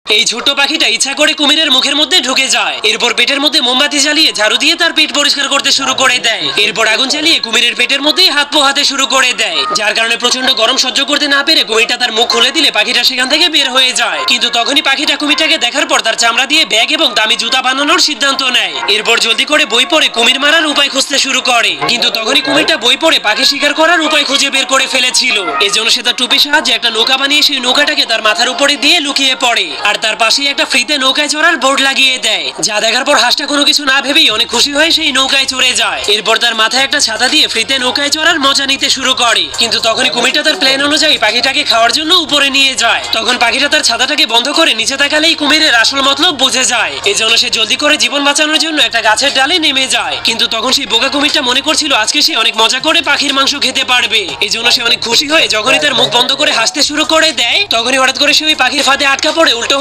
এই ছোট পাখিটা ইচ্ছা করে কুমিরের মুখের মধ্যে ঢুকে যায়। এরপর পেটের মধ্যে মোমবাতি জ্বালিয়ে ঝাড়ু দিয়ে তার পেট পরিষ্কার করতে শুরু করে দেয়। এরপর আগুন জ্বালিয়ে কুমিরের পেটের মধ্যেই হাত পোহাতে শুরু করে দেয়, যার কারণে প্রচন্ড গরম সহ্য করতে না পেরে কুমিরটা তার মুখ খুলে দিলে পাখিটা সেখান থেকে বের হয়ে যায়। কিন্তু তখনই পাখিটা কুমিরটাকে দেখার পর তার চামড়া দিয়ে ব্যাগ এবং দামি জুতা বানানোর সিদ্ধান্ত নেয়। এরপর জলদি করে বই পড়ে কুমির মারার উপায় খুঁজতে শুরু করে। কিন্তু তখনই কুমিরটা বই পড়ে পাখি শিকার করার উপায় খুঁজে বের করে ফেলেছিল। এজন্য সে তার টুপির সাহায্যে একটা নৌকা বানিয়ে সেই নৌকাটাকে তার মাথার উপরে দিয়ে লুকিয়ে পড়ে, আর তার পাশেই একটা ফ্রিতে নৌকায় চড়ার বোর্ড লাগিয়ে দেয়। যা দেখার পর হাঁসটা কোনো কিছু না ভেবেই অনেক খুশি হয়ে সেই নৌকায় চড়ে যায়। এরপর তার মাথায় একটা ছাতা দিয়ে ফ্রিতে নৌকায় চড়ার মজা নিতে শুরু করে। কিন্তু তখনই কুমিরটা তার প্ল্যান অনুযায়ী পাখিটাকে খাওয়ার জন্য উপরে নিয়ে যায়। তখন পাখিটা তার ছাতাটাকে বন্ধ করে নিচে তাকালেই কুমিরের আসল মতলব বুঝে যায়। এজন্য সে জলদি করে জীবন বাঁচানোর জন্য একটা গাছের ডালে নেমে যায়। কিন্তু তখন সেই বোকা কুমিরটা মনে করছিল আজকে সে অনেক মজা করে পাখির মাংস খেতে পারবে। এজন্য সে অনেক খুশি হয়ে যখনই তার মুখ বন্ধ করে হাসতে শুরু করে দেয়, তখনই হঠাৎ করে সে ওই পাখির ফাঁদে আটকা পড়ে উল্টো